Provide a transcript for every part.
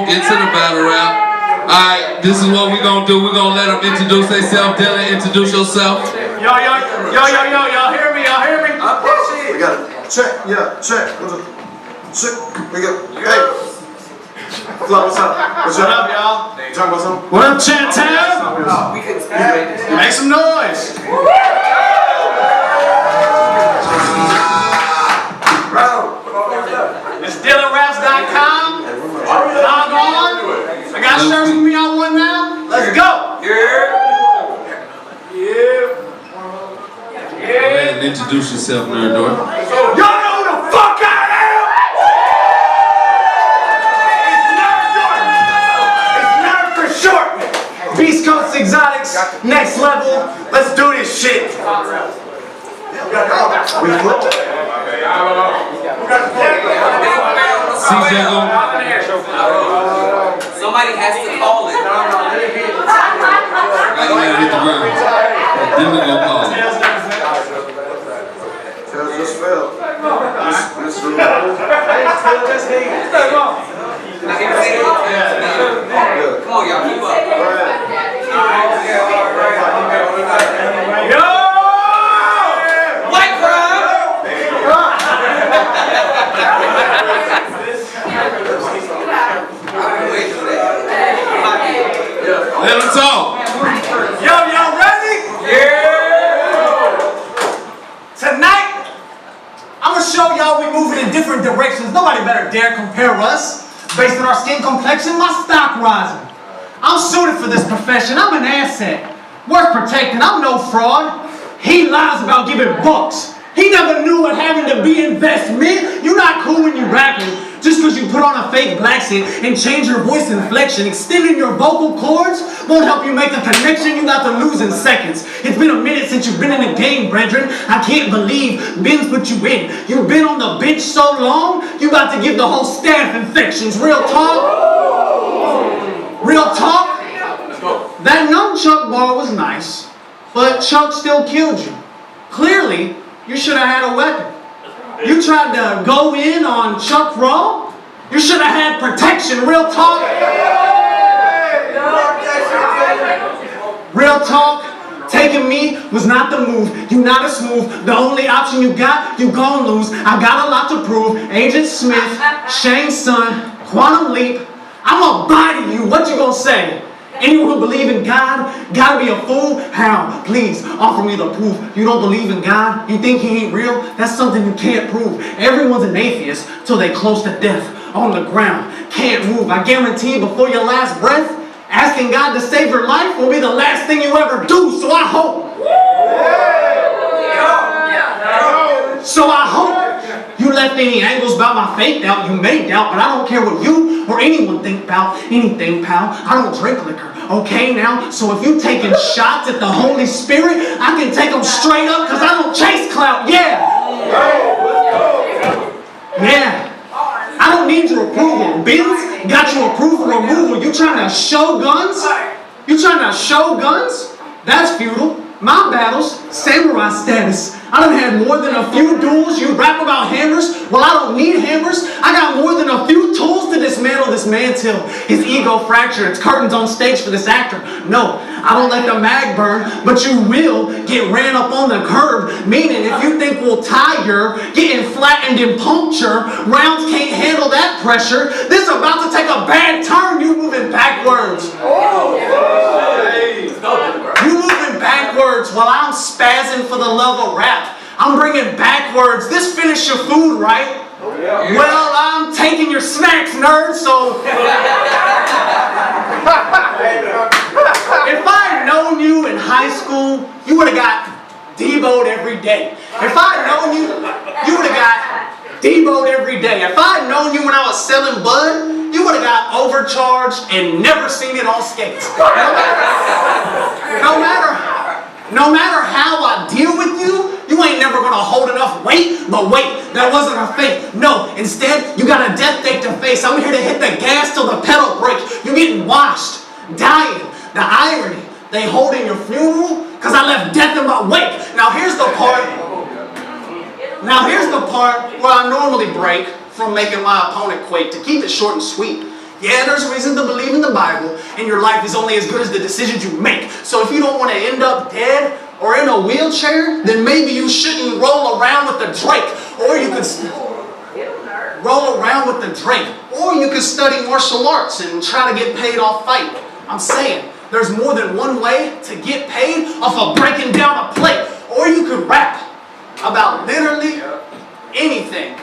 into the battle rap. Alright, this is what we're gonna do. We're gonna let them introduce themselves. Dylan, introduce yourself. Yo, y'all hear me? Y'all hear me? We got it. Check, yeah, check. Check. We got hey. Flo, what's up? What's up, y'all? You talking about something? What up, Chat-Town? Make some noise. It's DylanRaps.com. Log on. I got shirts with me on one now. Let's go. Go ahead and introduce yourself, Nerdork. Y'all know who the fuck I am? It's Nerd for short. Beast Coast Exotics, next level. Let's do this shit. CJ, somebody has to call it. I gotta hit the ground. Then we gonna call it. Tails just fell. Come on, y'all, keep up. Yo! White crowd! Let him talk. Yo, y'all ready? Yeah! Tonight, I'm gonna show y'all we moving in different directions. Nobody better dare compare us. Based on our skin complexion, my stock rising. I'm suited for this profession. I'm an asset. Worth protecting. I'm no fraud. He lies about giving books. He never knew what having to be investment. You're not cool when you rapping. Just because you put on a fake black accent and change your voice inflection, extending your vocal cords won't help you make the connection you got to lose in seconds. It's been a minute since you've been in the game, brethren. I can't believe Ben's put you in. You've been on the bench so long, you about to give the whole staff infections. Real talk? Real talk? That nunchuck bar was nice, but Chuck still killed you. Clearly, you should have had a weapon. You tried to go in on Chuck Raw? You should have had protection. Real talk? Real talk? Taking me was not the move. You not as smooth. The only option you got, you gon' lose. I got a lot to prove. Agent Smith, Shane's son, Quantum Leap. I'ma body you. What you gonna say? Anyone who believes in God gotta be a fool? How? Please offer me the proof. You don't believe in God? You think he ain't real? That's something you can't prove. Everyone's an atheist till they close to death on the ground. Can't move. I guarantee before your last breath, asking God to save your life will be the last thing you ever do. So I hope. So I hope you left any angles about my fake doubt. You may doubt, but I don't care what you or anyone think about anything, pal. I don't drink liquor, okay now? So if you taking shots at the Holy Spirit, I can take them straight up because I don't chase clout, yeah. Yeah. I don't need your approval. Ben's got your approval removal. You trying to show guns? You trying to show guns? That's futile. My battles, samurai status. I done had more than a few duels. You rap about hammers? Well, I don't need hammers. I got more than a few tools to dismantle this man till his ego fractured. It's curtains on stage for this actor. No, I don't let the mag burn, but you will get ran up on the curb. Meaning, if you think we'll tire, getting flattened and puncture, rounds can't handle that pressure. This is about to take a bad turn. You moving backwards. You moving backwards while I'm spazzing for the love of rap. I'm bringing backwards. This finish your food, right? Well, I'm taking your snacks, nerd, so... If I had known you in high school, you would have got Debo'd every day. If I had known you, you would have got Debo'd every day. If I had known you when I was selling bud, you would have got overcharged and never seen it on skates. No matter how I deal with you, you ain't never gonna hold enough weight. But wait, that wasn't a fake. No, instead, you got a death date to face. I'm here to hit the gas till the pedal break. You're getting washed, dying. The irony, they holding your funeral because I left death in my wake. Now here's the part where I normally break from making my opponent quake. To keep it short and sweet, Yeah, there's reason to believe in the Bible, and your life is only as good as the decisions you make. So if you don't want to end up dead or in a wheelchair, then maybe you shouldn't roll around with the Drake. Or you could roll around with the Drake. Or you could study martial arts and try to get paid off fighting. I'm saying, there's more than one way to get paid off of breaking down a plate. Or you could rap about literally anything.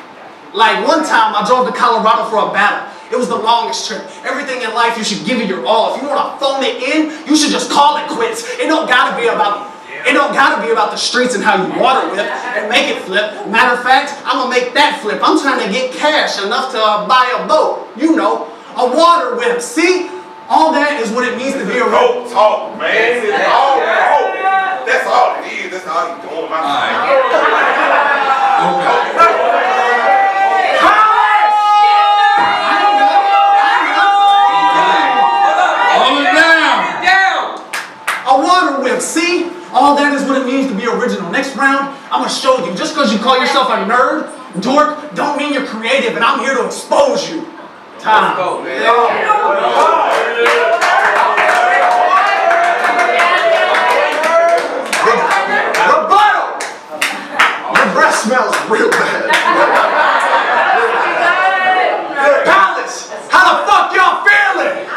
Like one time I drove to Colorado for a battle. It was the longest trip. Everything in life, you should give it your all. If you want to phone it in, you should just call it quits. It don't gotta be about the streets and how you water whip and make it flip. Matter of fact, I'm gonna make that flip. I'm trying to get cash enough to buy a boat. You know, a water whip. See? All that is what it means to be a Go talk, man. That's all it is. That's all you doing, my See? All that is what it means to be original. Next round, I'm going to show you. Just because you call yourself a nerd, dork, don't mean you're creative, and I'm here to expose you. Time. Let's go, man. Rebuttal! Your breath smells real bad. Palace, how the fuck y'all feeling?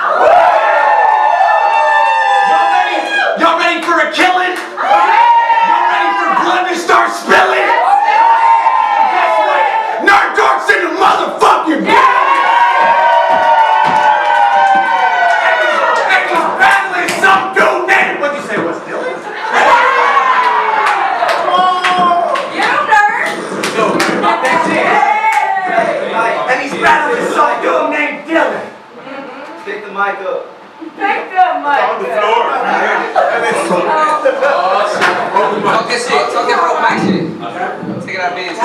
Y'all ready for a killing? Y'all ready for blood to start spilling? Guess what? Nerdork's in the motherfucking game! And he's battling some dude named, what'd you say was Dylan? And he's battling some dude named Dylan. Pick the mic up. on the floor. Talk that shit. Talk that broke back shit. Take it out, bitch.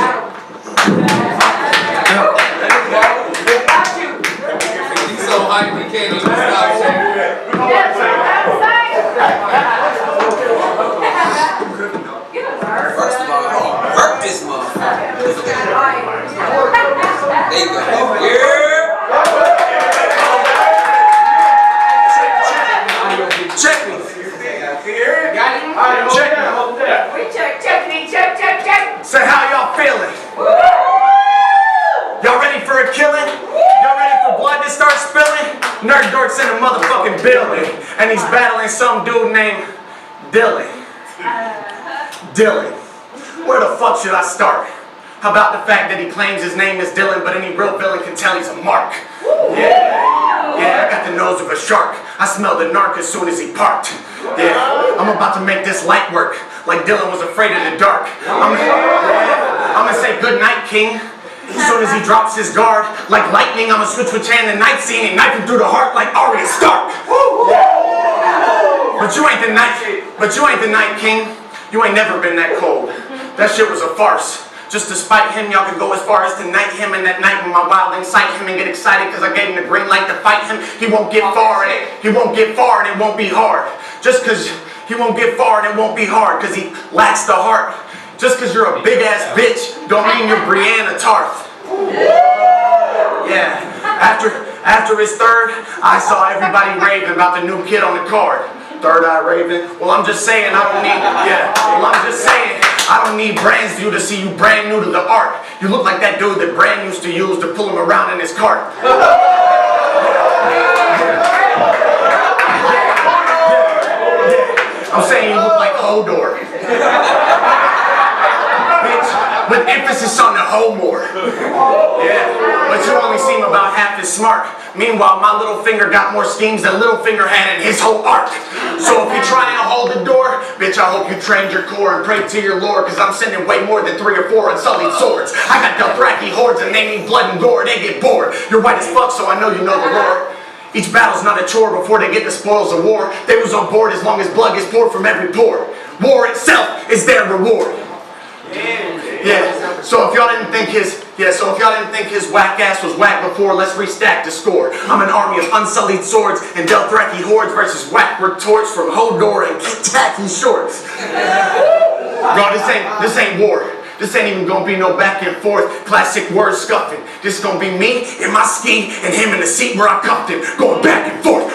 He's so hyped he can't even stop shaking. First of all, work this motherfucker. There you go. Yeah. Check me. Check. Say how y'all feeling? Y'all ready for a killing? Y'all ready for blood to start spilling? Nerdork's in a motherfucking building, and he's battling some dude named Dylan. Dylan. Where the fuck should I start? How about the fact that he claims his name is Dylan, but any real villain can tell he's a mark? Yeah, I got the nose of a shark. I smelled the narc as soon as he parked. Yeah, I'm about to make this light work, like Dylan was afraid of the dark. I'm gonna say good night, King. As soon as he drops his guard, like lightning, I'm gonna switch with Chan the night scene and knife him through the heart like Arya Stark. But you ain't the night king. You ain't never been that cold. That shit was a farce. Just to spite him, y'all could go as far as to knight him, and that night when my wild incite him and get excited because I gave him the green light to fight him. He won't get far and it won't be hard. Just because he won't get far and it won't be hard because he lacks the heart. Just because you're a big ass bitch don't mean you're Brianna Tarth. Yeah, after his third, I saw everybody raving about the new kid on the card. Third eye raving. Well, I'm just saying I don't need Brand's view to see you brand new to the art. You look like that dude that Brand used to use to pull him around in his cart. I'm saying you look like Hodor. Bitch, with emphasis on the hoe more. Yeah, but you only seem about half as smart. Meanwhile, my little finger got more schemes than Littlefinger had in his whole arc. So if you try and hold the door, bitch, I hope you trained your core and prayed to your lord, cause I'm sending way more than 3 or 4 unsullied swords. I got Dothraki hordes and they need blood and gore, they get bored. You're white as fuck, so I know you know the lore. Each battle's not a chore before they get the spoils of war. They was on board as long as blood gets poured from every pore. War itself is their reward. Yeah. So if y'all didn't think his whack ass was whack before, let's restack the score. I'm an army of unsullied swords and Dothraki hordes versus whack retorts from Hodor and tacky shorts. Bro, this ain't war. This ain't even gonna be no back and forth, classic word scuffing. This gonna be me in my ski and him in the seat where I cuffed him. Going back and forth,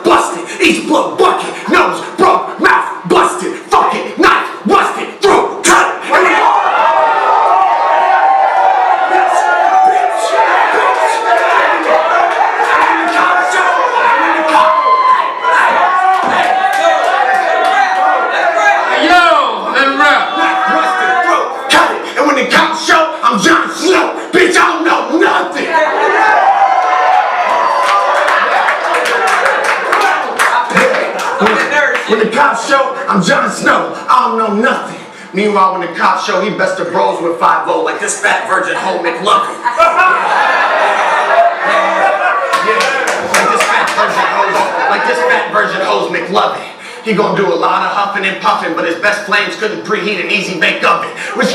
busted. Each blood bucket, nose broke, mouth busted. Fucking knife, busted, throat cut. I'm Jon Snow, bitch, I don't know nothing. When the cops show, I'm Jon Snow, I don't know nothing. Meanwhile, when the cops show, he best of bros with 5-0 like this fat virgin hoe McLovin. Like this fat virgin hoes McLovin. He gonna do a lot of huffing and puffing, but his best flames couldn't preheat an easy bake oven. Which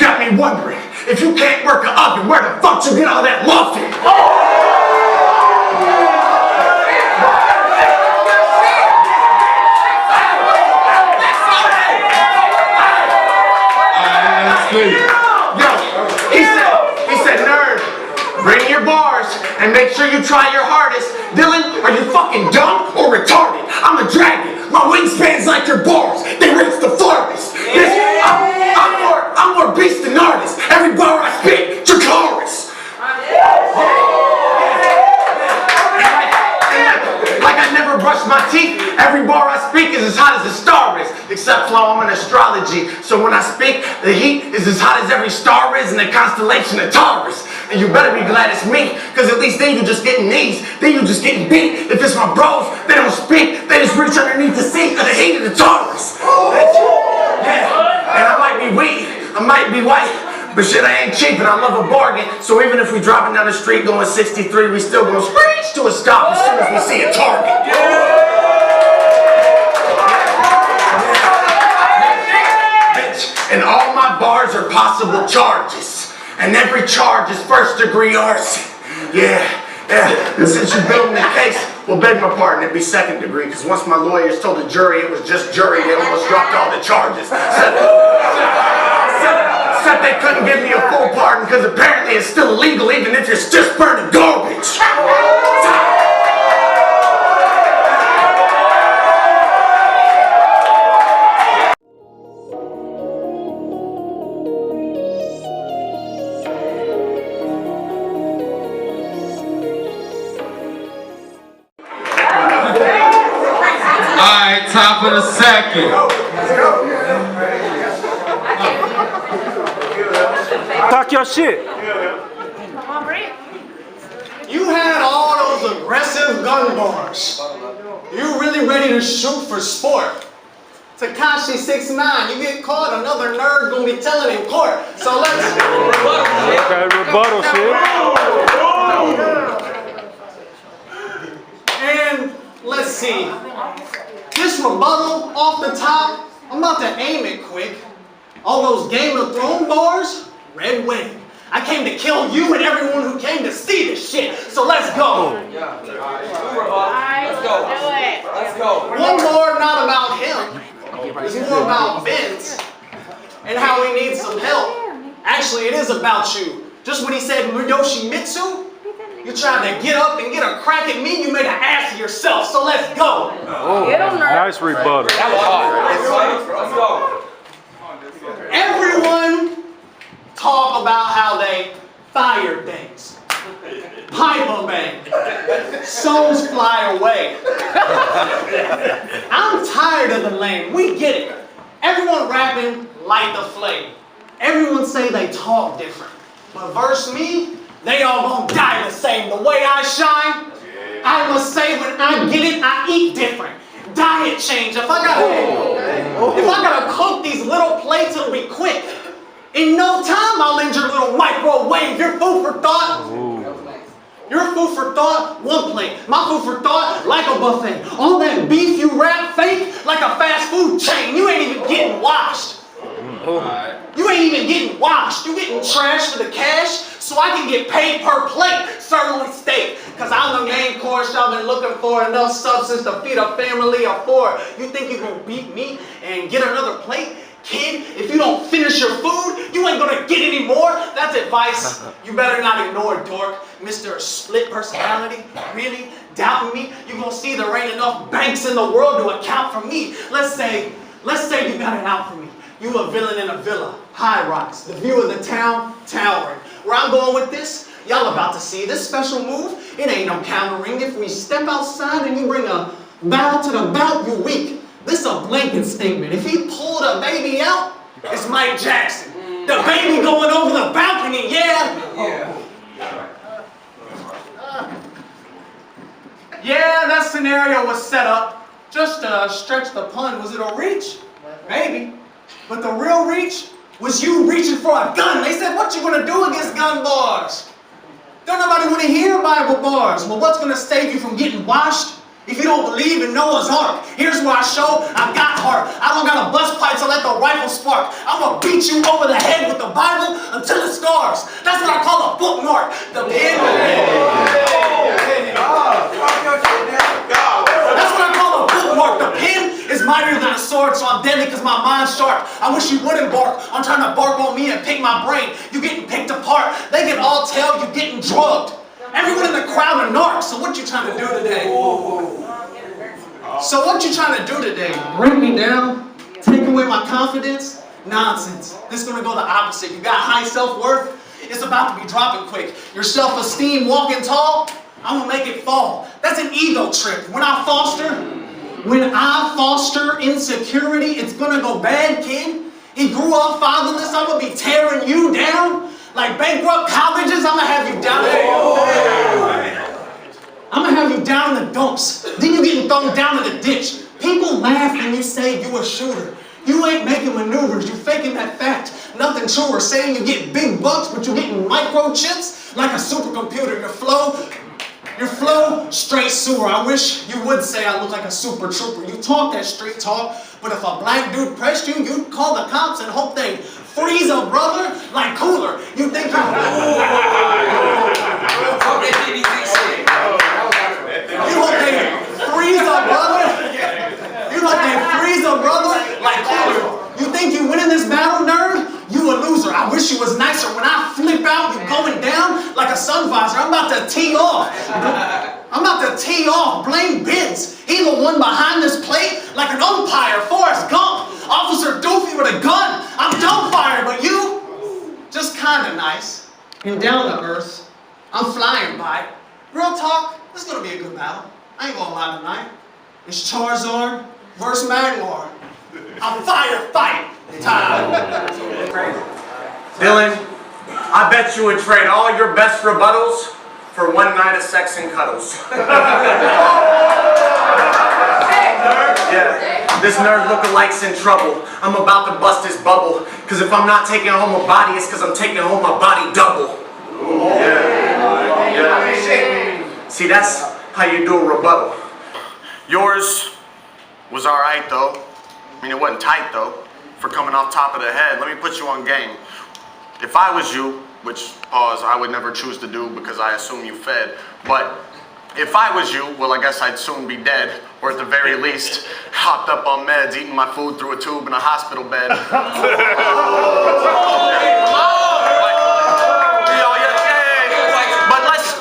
got me wondering, if you can't work an oven, where the fuck you get all that muffin? Yo, he said, nerd, bring your bars and make sure you try your hardest. Dylan, are you fucking dumb or retarded? I'm a dragon. My wingspan's like your bars. They reach the farthest. I'm more beast than artist. Every bar I spit, Dracarys. Like I never brush my teeth. Every bar I speak is as hot as the star is. Except flow, I'm in astrology. So when I speak, the heat is as hot as every star is in the constellation of Taurus. And you better be glad it's me, cause at least then you just getting knees. Then you just getting beat. If it's my bros, they don't speak. They just reach underneath the seat of the heat of the Taurus. Yeah, and I might be weak, I might be white, but shit, I ain't cheap and I love a bargain. So even if we dropping down the street going 63, we still gonna screech to a stop as soon as we see a target. Bitch, and all my bars are possible charges. And every charge is first-degree arson. Yeah. And since you're building the case, well, beg my pardon, it'd be second degree, because once my lawyers told the jury it was just jury, they almost dropped all the charges. Said they couldn't give me a full pardon, because apparently it's still illegal even if you're just burning garbage. Top of the second. Talk your shit. You had all those aggressive gun bars. You really ready to shoot for sport. Tekashi 6ix9ine, you get caught, another nerd gonna be telling in court. So let's rebuttal shit. And let's see. This rebuttal off the top, I'm about to aim it quick. All those Game of Thrones bars, red wedding. I came to kill you and everyone who came to see this shit. So let's go. Let's go. Let's go. One more not about him. It's more about Vince and how he needs some help. Actually, it is about you. Just when he said Muyoshi Mitsu, you tried to get up and get a crack at me, you made an ass of yourself, so let's go. Oh, nice rebuttal. That was hard. Let's go. Everyone talk about how they fired things. Pipe bang. Souls fly away. I'm tired of the lame. We get it. Everyone rapping, light the flame. Everyone say they talk different. But verse me, they all gonna die the same. The way I shine, I must say when I get it, I eat different. Diet change. If I gotta cook these little plates, it'll be quick. In no time, I'll end your little microwave. Your food for thought. Your food for thought, one plate. My food for thought, like a buffet. All that beef you rap fake, like a fast food chain. You ain't even getting washed. You ain't even getting washed. You getting trashed for the cash so I can get paid per plate. Sirloin steak. Cause I'm the main course y'all been looking for. Enough substance to feed a family of 4. You think you gonna beat me and get another plate? Kid, if you don't finish your food, you ain't gonna get any more. That's advice you better not ignore, dork. Mr. Split Personality, really? Doubting me? You gonna see there ain't enough banks in the world to account for me. Let's say you got it out for me. You a villain in a villa, high rise, the view of the town, towering. Where I'm going with this, y'all about to see this special move. It ain't no countering. If we step outside and you bring a bow to the bout, you weak. This a blanket statement. If he pulled a baby out, it's Mike Jackson. The baby going over the balcony, yeah. Yeah, that scenario was set up just to stretch the pun. Was it a reach? Maybe. But the real reach was you reaching for a gun. They said, what you gonna do against gun bars? Don't nobody wanna hear Bible bars. Well, what's gonna save you from getting washed? If you don't believe in Noah's Ark, here's where I show I've got heart. I don't got a bust pipe to let the rifle spark. I'm gonna beat you over the head with the Bible until it scars. That's what I call a bookmark. The pen. That's what I call a bookmark. The pen is mightier than a sword, so I'm deadly because my mind's sharp. I wish you wouldn't bark. I'm trying to bark on me and pick my brain. You getting picked apart. They can all tell you getting drugged. Everyone in the crowd are narcs, so what you trying to do today? So what you trying to do today? Bring me down? Take away my confidence? Nonsense. This is going to go the opposite. You got high self-worth? It's about to be dropping quick. Your self-esteem walking tall? I'm going to make it fall. That's an ego trip. When I foster insecurity, it's going to go bad, kid. He grew up fatherless. I'm going to be tearing you down. Like bankrupt colleges, I'm gonna have you down there. I'm gonna have you down in the dumps. Then you getting thrown down in the ditch. People laugh when you say you a shooter. You ain't making maneuvers, you faking that fact. Nothing truer, saying you get big bucks, but you getting microchips like a supercomputer. Your flow, straight sewer. I wish you would say I look like a super trooper. You talk that street talk, but if a black dude pressed you, you'd call the cops and hope they freeze a brother like Cooler. You think you... You hope they freeze a brother? You hope they freeze a brother like Cooler? You think you winning this battle, nerd? You a loser. I wish you was nicer. When I flip out, you going down like a sun visor. I'm about to tee off. Blame Benz. He the one behind this plate like an umpire. Forrest Gump. Officer Doofy with a gun. I'm dumbfired, but you just kind of nice and down to earth. I'm flying by. Real talk, this is gonna be a good battle. I ain't gonna lie tonight. It's Charizard versus Magmar. I'm fight time. Dylan, I bet you would trade all your best rebuttals for one night of sex and cuddles. Yeah, this nerd lookalike's in trouble. I'm about to bust his bubble. Cause if I'm not taking home a body, it's cause I'm taking home my body double. Yeah. See, that's how you do a rebuttal. Yours was alright though. I mean, it wasn't tight though. For coming off top of the head, let me put you on game. If I was you, which, pause, I would never choose to do because I assume you fed, but if I was you, well, I guess I'd soon be dead, or at the very least, hopped up on meds, eating my food through a tube in a hospital bed.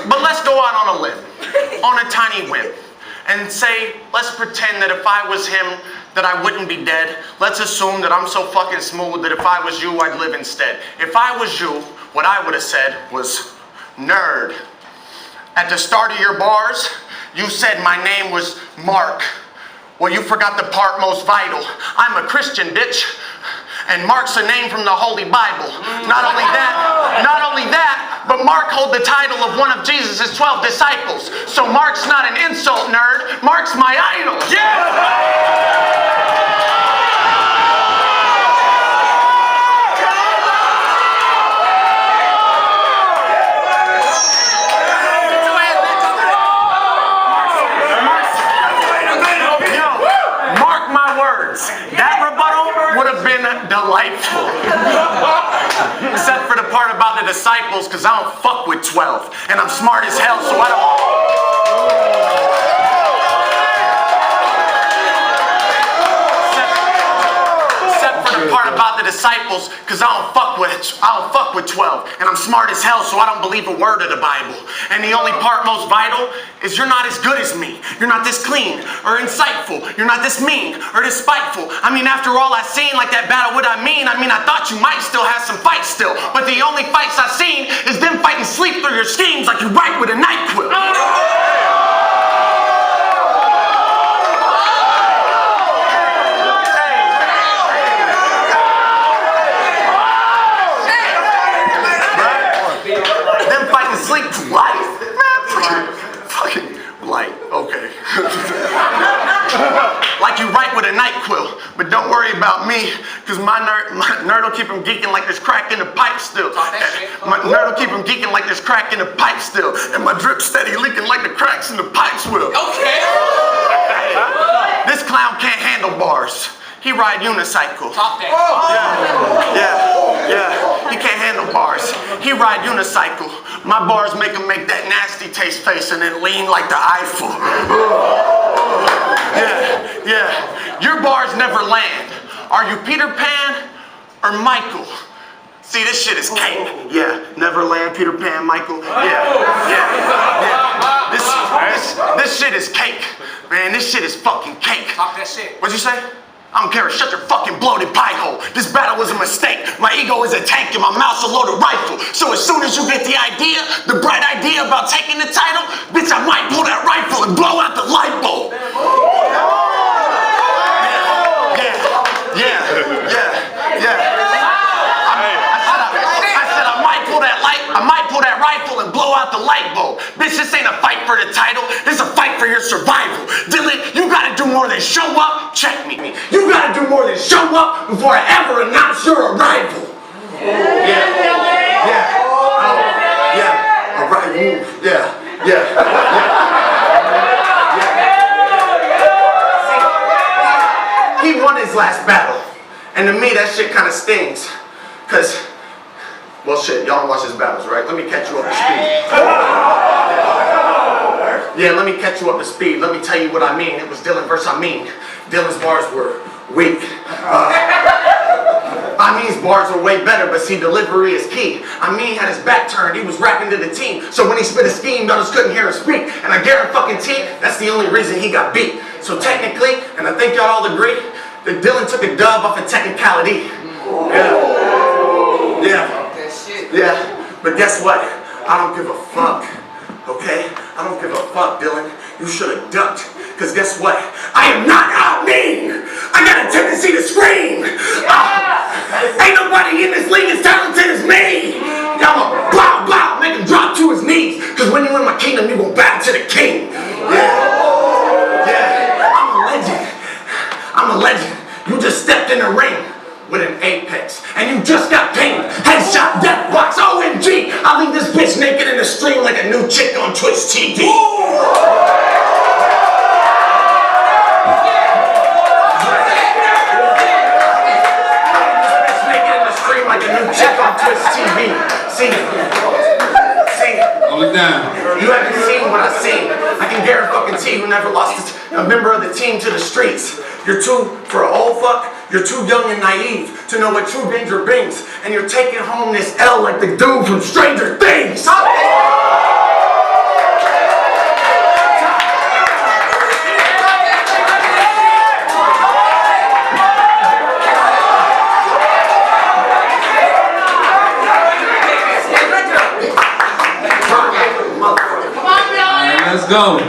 But let's go out on a limb, on a tiny whim, and say, let's pretend that if I was him, that I wouldn't be dead. Let's assume that I'm so fucking smooth that if I was you, I'd live instead. If I was you, what I would have said was, nerd. At the start of your bars, you said my name was Mark. Well, you forgot the part most vital. I'm a Christian, bitch. And Mark's a name from the Holy Bible. Not only that, but Mark hold the title of one of Jesus' 12 disciples. So Mark's not an insult, nerd. Mark's my idol. Yeah! That rebuttal would have been delightful. Except for the part about the disciples, because I don't fuck with 12. And I'm smart as hell, so I don't... Except for the part about the disciples because I don't fuck with 12. And I'm smart as hell, so I don't believe a word of the Bible. And the only part most vital is you're not as good as me. You're not this clean or insightful. You're not this mean or this spiteful. I mean, after all I seen, like that battle, what I mean, I thought you might still have some fights still. But the only fights I seen is them fighting sleep through your schemes like you write with a NyQuil. Sleep life, man. Fucking light. Okay. Like you write with a NyQuil, but don't worry about me, cause my nerd will keep him geeking like there's crack in the pipe still. My nerd will keep him geeking like there's crack in the pipe still, and my drip steady leaking like the cracks in the pipes will. Okay. This clown can't handle bars. He ride unicycle. Talk that. Yeah. He can't handle bars. He ride unicycle. My bars make him make that nasty taste face and then lean like the Eiffel. Yeah. Your bars never land. Are you Peter Pan or Michael? See, this shit is cake. Yeah, never land, Peter Pan, Michael. Yeah. This shit is cake. Man, this shit is fucking cake. Talk that shit. What'd you say? I don't care, shut your fucking bloated pie hole. This battle was a mistake. My ego is a tank and my mouth's a loaded rifle. So as soon as you get the idea, the bright idea about taking the title, bitch, I might pull that rifle and blow out the light bulb. I might pull that rifle and blow out the light bulb. Bitch, this ain't a fight for the title. This is a fight for your survival. Dylan, you gotta do more than show up. Check me. You gotta do more than show up before I ever announce your arrival. He won his last battle. And to me, that shit kind of stings. Cause, well shit, y'all watch his battles, right? Let me catch you up to speed. Yeah, let me catch you up to speed. Let me tell you what I mean. It was Dylan versus I mean. Dylan's bars were weak. I mean's bars were way better, but see, delivery is key. I mean had his back turned, he was rapping to the team. So when he spit a scheme, y'all just couldn't hear him speak. And I guarantee that's the only reason he got beat. So technically, and I think y'all all agree, that Dylan took a dub off a technicality. Yeah, but guess what? I don't give a fuck, okay? I don't give a fuck, Dylan. You should have ducked, because guess what? I am not out mean. I got a tendency to scream. Ain't nobody in this league as talented as me. Y'all gonna blah, blah, make him drop to his knees, because when you in my kingdom, you gon' bow to the king. I'm a legend. You just stepped in the ring with an apex, and you just got pinged. Headshot, death box, OMG. I leave this bitch naked in the stream like a new chick on Twitch TV. Like a new chick on Twitch TV. See, Hold it down. you haven't seen what I've seen. I can guarantee you never lost a member of the team to the streets. You're too, for an old fuck, you're too young and naive to know what true danger brings. And you're taking home this L like the dude from Stranger Things. Let's go.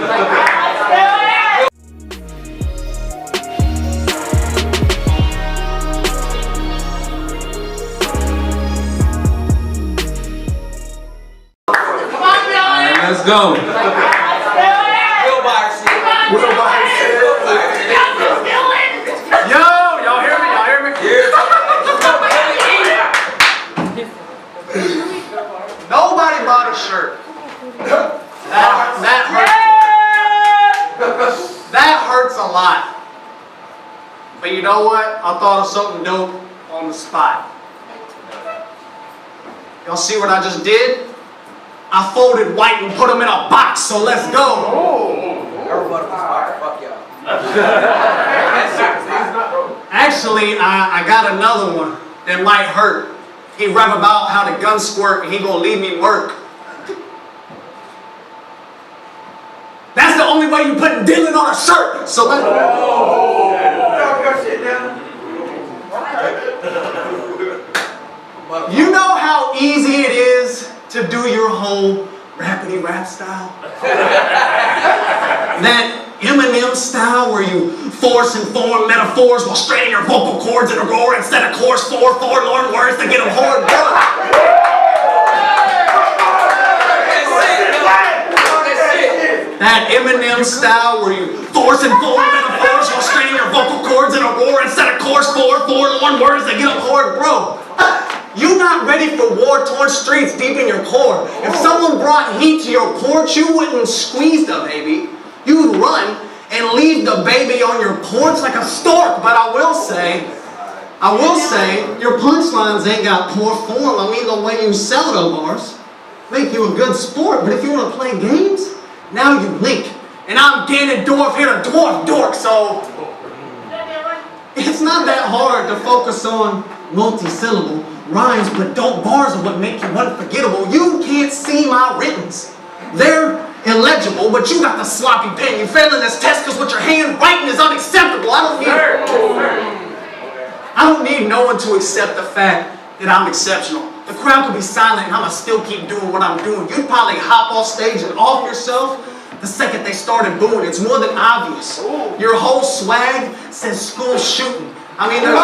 Let's go. Yo, y'all hear me? Y'all hear me? Nobody bought a shirt. That hurts a lot. But you know what? I thought of something dope on the spot. Y'all see what I just did? I folded white and put them in a box, so let's go. Fuck y'all. Actually, I got another one. that might hurt. He rap about how the gun squirt and he gonna leave me murk. That's the only way you putting Dylan on a shirt. So let You know how easy it is to do your whole rapidy rap style? That Eminem style where you force and form metaphors while straining your vocal cords in a roar instead of course four forlorn words to get them hard done. That Eminem style where you force and form metaphors while straining your vocal cords in a roar instead of course four forlorn words to get them hard, bro. You not ready for war-torn streets deep in your core. If someone brought heat to your porch, you wouldn't squeeze the baby. You'd run and leave the baby on your porch like a stork. But I will say, your punchlines ain't got poor form. I mean, the way you sell those bars make you a good sport. But if you want to play games, now you link. And I'm Ganondorf here to dwarf dork, so it's not that hard to focus on multi-syllable rhymes, but dope bars are what make you unforgettable. You can't see my writtens. They're illegible, but you got the sloppy pen. You failing this test because what your handwriting is unacceptable. I don't need no one to accept the fact that I'm exceptional. The crowd could be silent and I'ma still keep doing what I'm doing. You'd probably hop off stage and off yourself the second they started booing. It's more than obvious. Your whole swag says school shooting. I mean, your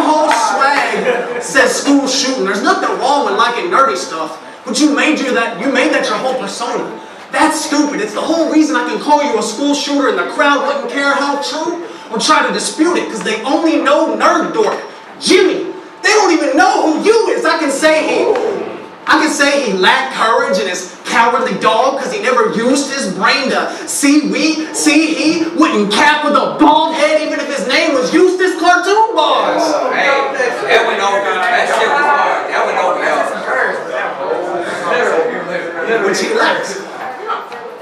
whole swag says school shooting. There's nothing wrong with liking nerdy stuff, but you made that your whole persona. That's stupid. It's the whole reason I can call you a school shooter and the crowd wouldn't care how true or try to dispute it, because they only know Nerdork. Jimmy, they don't even know who you is. I can say he lacked courage and is cowardly dog because he never used his brain to see he wouldn't cap with a bald head even if his name was Eustace Cartoon Bars. Hey, that went over. That shit was hard. That went over. Which he lacks.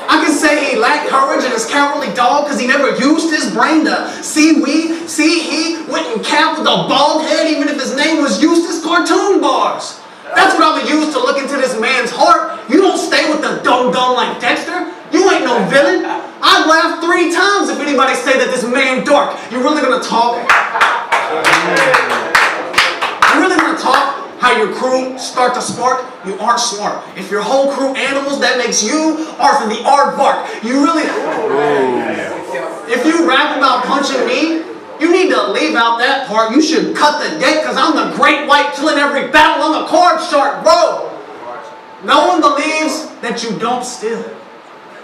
I can say he lacked courage and is cowardly dog because he never used his brain to see he wouldn't cap with a bald head even if his name was Eustace Cartoon Bars. That's what I would use to look into this man's heart. You don't stay with the dumb like Dexter. You ain't no villain. I'd laugh 3 times if anybody say that this man dark. You really gonna talk? You really gonna talk how your crew start to spark? You aren't smart. If your whole crew animals, that makes you Arthur the Aardvark. You really... If you rap about punching me, you need to leave out that part. You should cut the deck because I'm the great white killing every battle. I'm a card shark, bro. No one believes that you don't steal.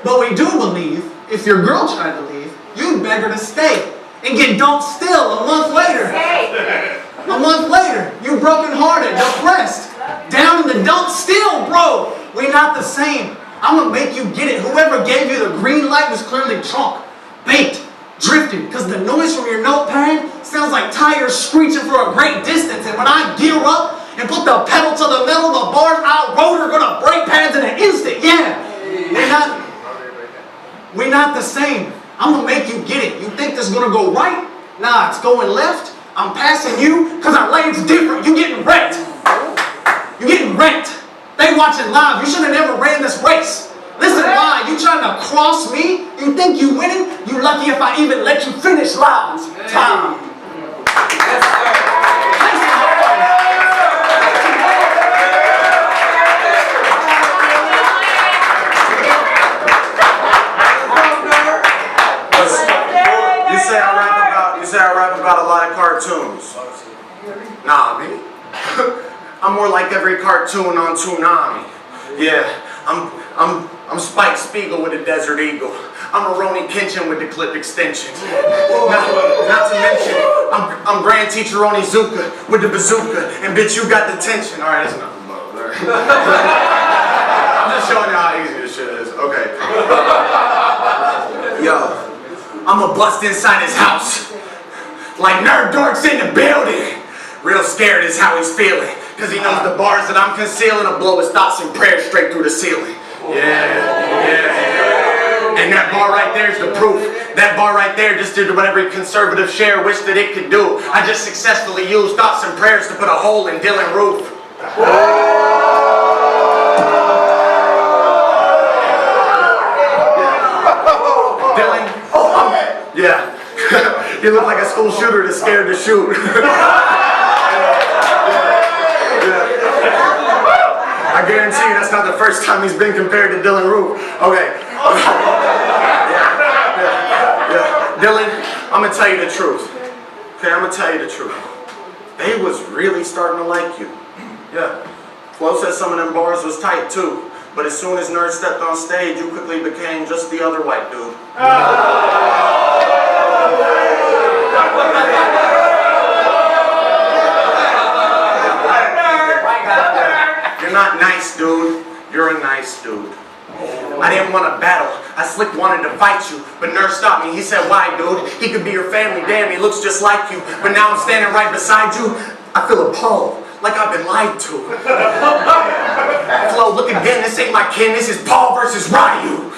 But we do believe if your girl tried to leave, you'd beg her to stay and get don't steal a month later. A month later, you broken-hearted, depressed, down in the don't steal, bro. We not the same. I'm gonna make you get it. Whoever gave you the green light was clearly drunk, baked, drifting, because the noise from your notepad sounds like tires screeching for a great distance. And when I gear up and put the pedal to the metal, the bars I wrote are gonna break pads in an instant. Yeah, we're not the same. I'm gonna make you get it. You think this is gonna go right? Nah, it's going left. I'm passing you because our lane's different. You getting wrecked. You getting wrecked. They watching live. You should have never ran this race. Listen, why? You trying to cross me? You think you winning? You lucky if I even let you finish lines. Time. You say I rap about a lot of cartoons. Nah, me. I'm more like every cartoon on Toonami. Yeah, I'm Spike Spiegel with a Desert Eagle. I'm a Ronnie Kitchen with the clip extension. Not to mention, I'm Grand Teacher Onizuka with the bazooka. And bitch, you got the tension. All right, that's enough about that. I'm just showing you how easy this shit is. Okay. Yo, I'm a bust inside his house. Like Nerdork's in the building. Real scared is how he's feeling. Cause he knows the bars that I'm concealing will blow his thoughts and prayers straight through the ceiling. Yeah. And that bar bar right there is the proof. That bar right there just did what every conservative share wished that it could do. I just successfully used thoughts and prayers to put a hole in Dylan Roof. Dylan, yeah. You look like a school shooter that's scared to shoot. I guarantee you that's not the first time he's been compared to Dylan Roof. Okay. Yeah. Dylan, I'm gonna tell you the truth. Okay, I'm gonna tell you the truth. They was really starting to like you. Yeah. Flo said some of them bars was tight too. But as soon as Nerd stepped on stage, you quickly became just the other white dude. You're not nice, dude. You're a nice dude. I didn't want to battle. I slick wanted to fight you, but Nerd stopped me. He said, why, dude? He could be your family. Damn, he looks just like you. But now I'm standing right beside you. I feel appalled, like I've been lied to. Flo, look again. This ain't my kin. This is Paul versus Ryu.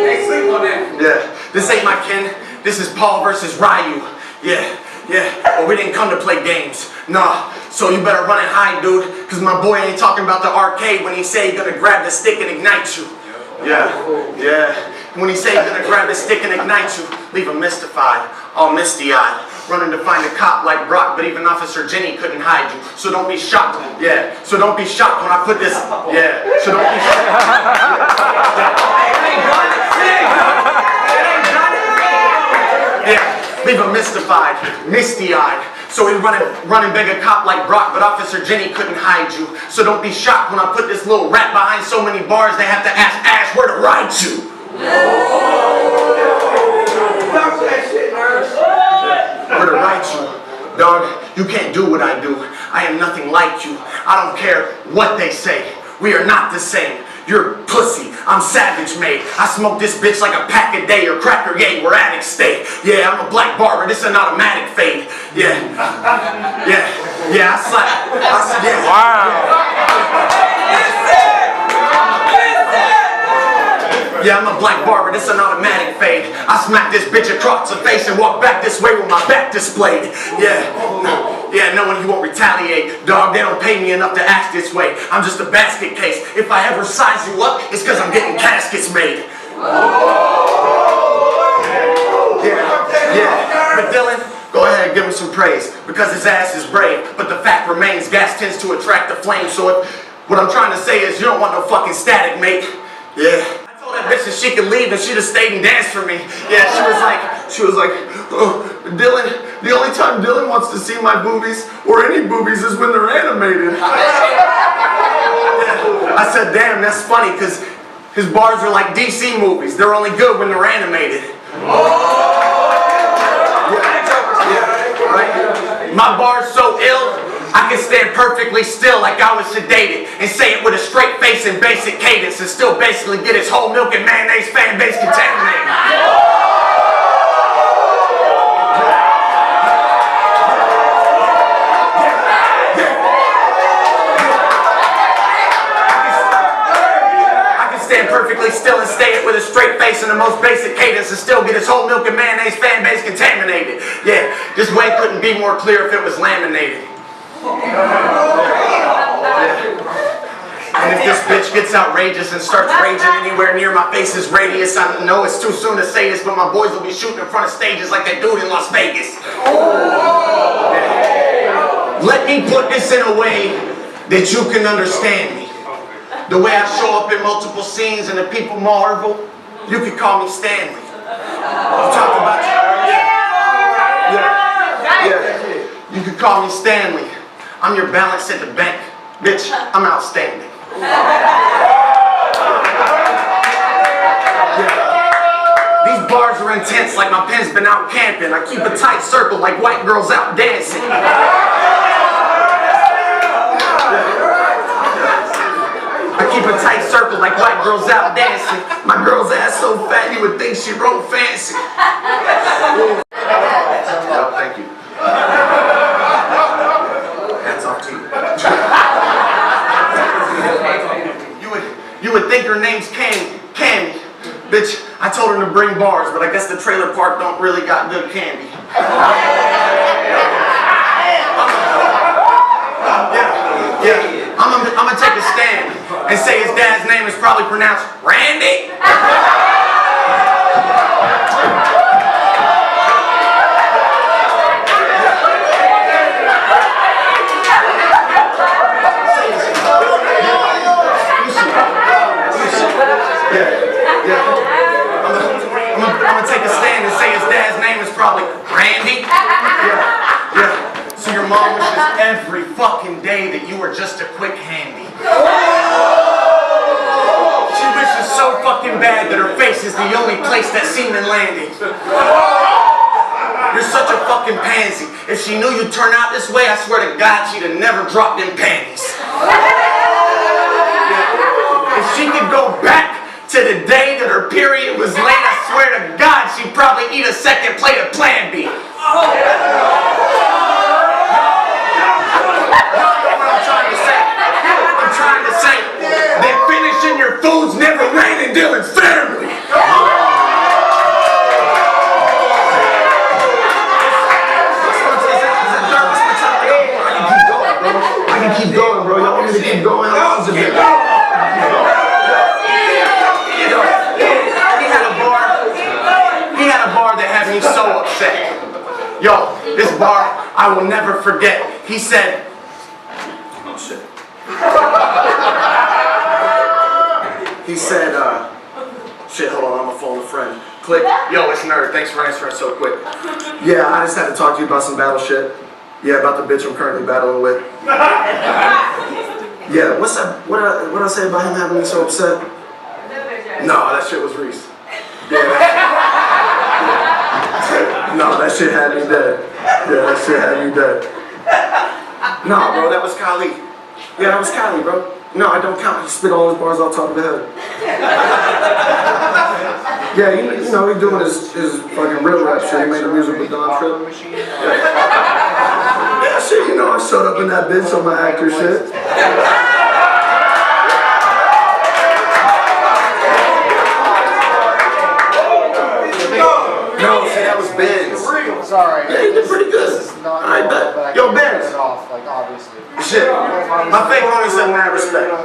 Hey, sleep on that. Yeah, this ain't my kin. This is Paul versus Ryu. Yeah. But we didn't come to play games. Nah. So you better run and hide, dude, because my boy ain't talking about the arcade when he say he gonna grab the stick and ignite you. Yeah. When he say he gonna grab the stick and ignite you, leave him mystified, all misty-eyed, running to find a cop like Brock, but even Officer Jenny couldn't hide you. So don't be shocked. Yeah. So don't be shocked when I put this. Yeah. So don't be shocked. Yeah. Leave him mystified, misty-eyed. So he running beg a cop like Brock, but Officer Jenny couldn't hide you. So don't be shocked when I put this little rat behind so many bars they have to ask Ash where to ride you. Where to ride you. Dog, you can't do what I do. I am nothing like you. I don't care what they say. We are not the same. You're pussy, I'm savage made. I smoke this bitch like a pack a day or cracker yay where addicts stay. Yeah, I'm a black barber, this an automatic fade. Yeah, I slap. Yeah, I'm a black barber, this an automatic fade. I smack this bitch across the face and walk back this way with my back displayed. Yeah, knowing he won't retaliate. Dog, they don't pay me enough to act this way. I'm just a basket case. If I ever size you up, it's because I'm getting caskets made. Yeah, but Dylan, go ahead and give him some praise, because his ass is brave. But the fact remains, gas tends to attract the flame. So what I'm trying to say is you don't want no fucking static, mate. Yeah. That bitch that she could leave and she'd have stayed and danced for me. Yeah, she was like, oh, Dylan, the only time Dylan wants to see my boobies or any boobies is when they're animated. Yeah. I said, damn, that's funny, because his bars are like DC movies. They're only good when they're animated. Yeah, right? My bar's so ill, I can stand perfectly still like I was sedated and say it with a straight face and basic cadence and still basically get his whole milk and mayonnaise fan base contaminated. I can stand perfectly still and say it with a straight face and the most basic cadence and still get his whole milk and mayonnaise fan base contaminated. Yeah, this way couldn't be more clear if it was laminated. And if this bitch gets outrageous and starts raging anywhere near my face's radius, I know it's too soon to say this, but my boys will be shooting in front of stages like that dude in Las Vegas. Let me put this in a way that you can understand me. The way I show up in multiple scenes and the people marvel, you could call me Stanley. I'm talking about you could call me Stanley. I'm your balance at the bank. Bitch, I'm outstanding. These bars are intense like my pen's been out camping. I keep a tight circle like white girls out dancing. I keep a tight circle like white girls out dancing. My girl's ass so fat you would think she wrote fancy. Well, thank you. Hats off to you. You would think her name's Cammy, Bitch, I told her to bring bars, but I guess the trailer park don't really got good candy. I'm gonna take a stand and say his dad's name is probably pronounced Randy. I'm gonna take a stand and say his dad's name is probably Randy. Yeah. So your mom wishes every fucking day that you were just a quick handy. She wishes so fucking bad that her face is the only place that semen landed. You're such a fucking pansy. If she knew you'd turn out this way, I swear to God, she'd have never dropped them panties. If she could go back to the day that her period was late, I swear to God, she'd probably eat a second plate of Plan B. I'm trying to say that finishing your foods never ran in Dylan's family. I can keep going, bro. Y'all want me to keep going? How long is it? He had a bar that had me so upset. Yo, this bar I will never forget. He said, oh shit. He said, shit, hold on, I'm gonna phone a friend. Click. Yo, it's Nerd. Thanks for answering so quick. Yeah, I just had to talk to you about some battle shit. Yeah, about the bitch I'm currently battling with. Yeah, what's that? What did I say about him having me so upset? No, that shit was Reese. Yeah, no, that shit had me dead. Yeah, that shit had me dead. No, bro, that was Kali. Yeah, that was Kali, bro. No, I don't count. He spit all his bars off top of the head. Yeah, you know, he doing his fucking real rap shit. He made the music with Don Tripp. Yeah, shit, you know, I showed up in that bitch on my actor shit. No, see, that was Benz. Sorry. Yeah, he did pretty good. I bet. Yo, Benz. Like, obviously. Shit. My fake homie said mad respect. No,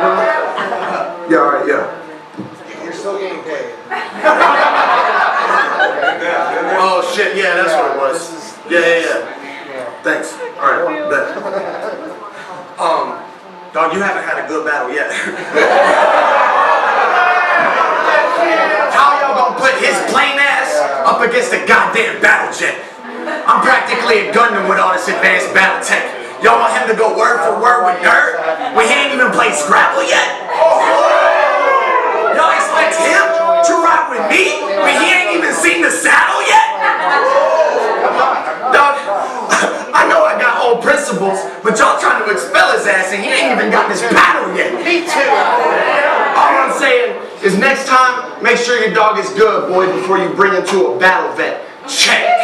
bro. Yeah, alright, yeah. You're still getting paid. Oh, shit, yeah, that's what it was. Yeah. Thanks. Alright, bet. Dog, you haven't had a good battle yet. How y'all gonna put his plain ass up against a goddamn battle jet? I'm practically a Gundam with all this advanced battle tech. Y'all want him to go word for word with Nerd? We ain't even played Scrabble yet. Y'all expect him to ride with me when he ain't even seen the saddle yet? Dog, I know I got old principles, but y'all trying to expel his ass and he ain't even got this battle yet. Me too. All I'm saying is next time, make sure your dog is good, boy, before you bring him to a battle vet. Check.